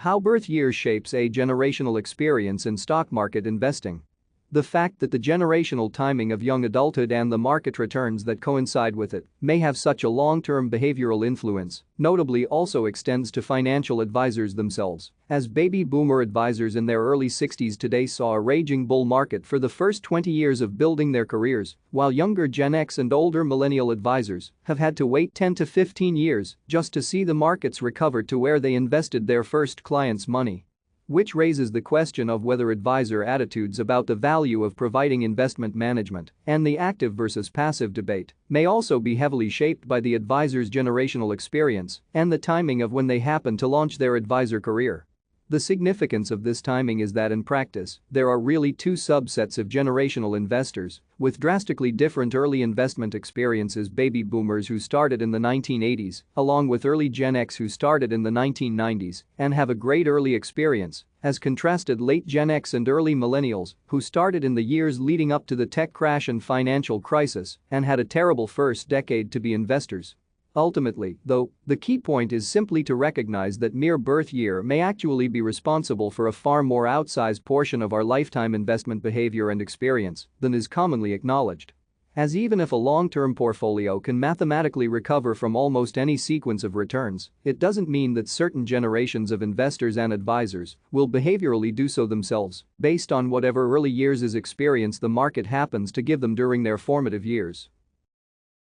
How birth year shapes a generational experience in stock market investing. The fact that the generational timing of young adulthood and the market returns that coincide with it may have such a long-term behavioral influence, notably also extends to financial advisors themselves, as baby boomer advisors in their early 60s today saw a raging bull market for the first 20 years of building their careers, while younger Gen X and older millennial advisors have had to wait 10 to 15 years just to see the markets recover to where they invested their first clients' money. Which raises the question of whether advisor attitudes about the value of providing investment management and the active versus passive debate may also be heavily shaped by the advisor's generational experience and the timing of when they happen to launch their advisor career. The significance of this timing is that in practice, there are really two subsets of generational investors with drastically different early investment experiences: baby boomers who started in the 1980s, along with early Gen X who started in the 1990s and have a great early experience, as contrasted late Gen X and early millennials who started in the years leading up to the tech crash and financial crisis and had a terrible first decade to be investors. Ultimately, though, the key point is simply to recognize that mere birth year may actually be responsible for a far more outsized portion of our lifetime investment behavior and experience than is commonly acknowledged. As even if a long-term portfolio can mathematically recover from almost any sequence of returns, it doesn't mean that certain generations of investors and advisors will behaviorally do so themselves based on whatever early years' experience the market happens to give them during their formative years.